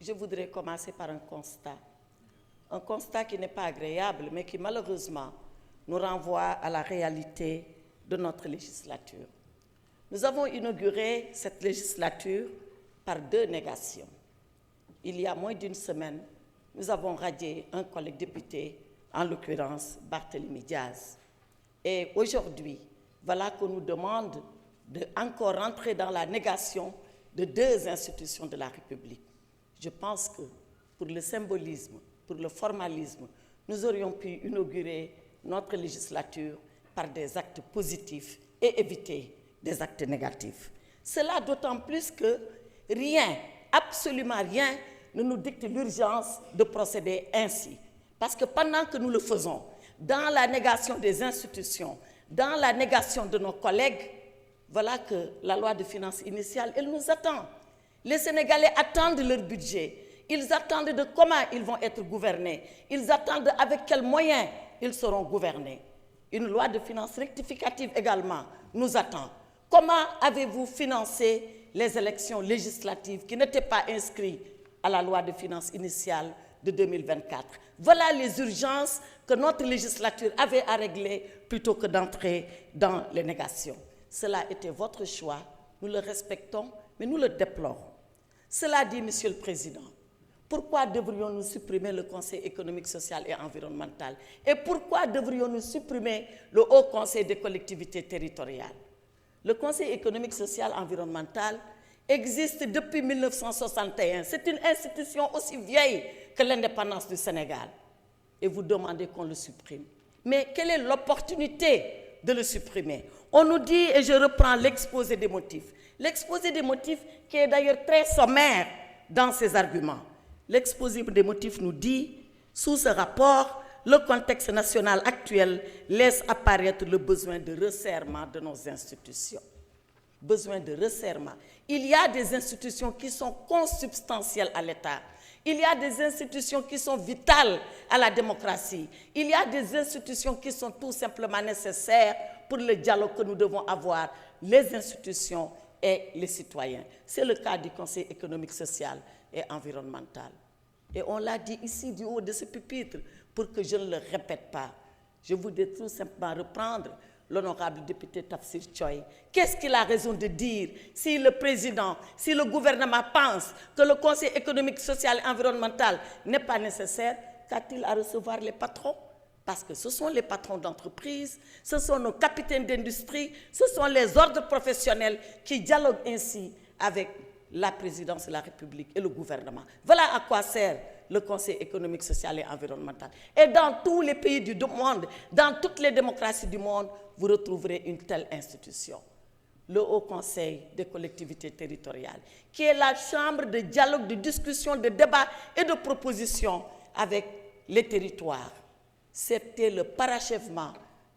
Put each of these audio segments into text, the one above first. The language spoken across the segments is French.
je voudrais commencer par un constat. Un constat qui n'est pas agréable, mais qui malheureusement nous renvoie à la réalité de notre législature. Nous avons inauguré cette législature par 2 négations. Il y a moins d'une semaine, nous avons radié un collègue député, en l'occurrence Barthélémy Diaz. Et aujourd'hui, voilà qu'on nous demande de encore rentrer dans la négation de 2 institutions de la République. Je pense que pour le symbolisme, pour le formalisme, nous aurions pu inaugurer notre législature par des actes positifs et éviter des actes négatifs. Cela d'autant plus que rien, absolument rien, ne nous dicte l'urgence de procéder ainsi. Parce que pendant que nous le faisons, dans la négation des institutions, dans la négation de nos collègues, voilà que la loi de finances initiale, elle nous attend. Les Sénégalais attendent leur budget. Ils attendent de comment ils vont être gouvernés. Ils attendent avec quels moyens ils seront gouvernés. Une loi de finances rectificative également nous attend. Comment avez-vous financé les élections législatives qui n'étaient pas inscrites à la loi de finances initiale de 2024? Voilà les urgences que notre législature avait à régler plutôt que d'entrer dans les négations. Cela était votre choix, nous le respectons, mais nous le déplorons. Cela dit, Monsieur le Président, pourquoi devrions-nous supprimer le Conseil économique, social et environnemental? Et pourquoi devrions-nous supprimer le Haut Conseil des collectivités territoriales? Le Conseil économique, social et environnemental existe depuis 1961. C'est une institution aussi vieille que l'indépendance du Sénégal. Et vous demandez qu'on le supprime. Mais quelle est l'opportunité de le supprimer? On nous dit, et je reprends l'exposé des motifs. L'exposé des motifs qui est d'ailleurs très sommaire dans ses arguments. L'exposé des motifs nous dit, sous ce rapport, le contexte national actuel laisse apparaître le besoin de resserrement de nos institutions. Besoin de resserrement. Il y a des institutions qui sont consubstantielles à l'État. Il y a des institutions qui sont vitales à la démocratie. Il y a des institutions qui sont tout simplement nécessaires pour le dialogue que nous devons avoir, les institutions et les citoyens. C'est le cas du Conseil économique, social et environnemental. Et on l'a dit ici du haut de ce pupitre pour que je ne le répète pas. Je voudrais tout simplement reprendre l'honorable député Tafsir Choy. Qu'est-ce qu'il a raison de dire si le président, si le gouvernement pense que le Conseil économique, social et environnemental n'est pas nécessaire? Qu'a-t-il à recevoir les patrons? Parce que ce sont les patrons d'entreprise, ce sont nos capitaines d'industrie, ce sont les ordres professionnels qui dialoguent ainsi avec la présidence de la République et le gouvernement. Voilà à quoi sert le Conseil économique, social et environnemental. Et dans tous les pays du monde, dans toutes les démocraties du monde, vous retrouverez une telle institution. Le Haut Conseil des collectivités territoriales, qui est la chambre de dialogue, de discussion, de débat et de proposition avec les territoires. C'était le parachèvement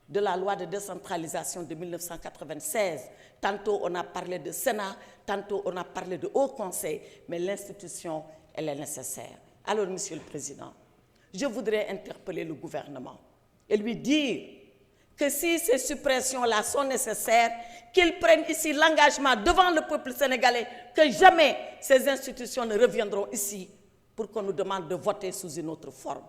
de la loi de décentralisation de 1996. Tantôt on a parlé de Sénat, tantôt on a parlé de Haut Conseil, mais l'institution, elle est nécessaire. Alors, Monsieur le Président, je voudrais interpeller le gouvernement et lui dire que si ces suppressions-là sont nécessaires, qu'ils prennent ici l'engagement devant le peuple sénégalais que jamais ces institutions ne reviendront ici pour qu'on nous demande de voter sous une autre forme.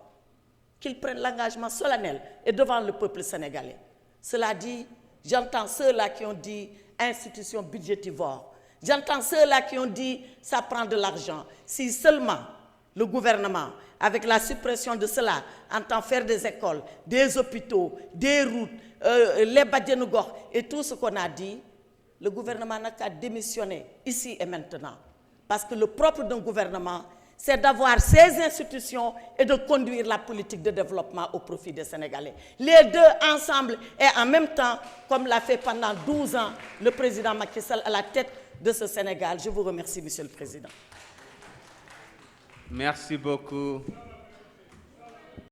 Qu'ils prennent l'engagement solennel et devant le peuple sénégalais. Cela dit, j'entends ceux-là qui ont dit institution budgétivore. J'entends ceux-là qui ont dit ça prend de l'argent. Si seulement le gouvernement, avec la suppression de cela, entend faire des écoles, des hôpitaux, des routes, les Badianougor et tout ce qu'on a dit, le gouvernement n'a qu'à démissionner ici et maintenant. Parce que le propre d'un gouvernement, c'est d'avoir ces institutions et de conduire la politique de développement au profit des Sénégalais. Les deux ensemble et en même temps, comme l'a fait pendant 12 ans le président Macky Sall à la tête de ce Sénégal. Je vous remercie, Monsieur le Président. Merci beaucoup.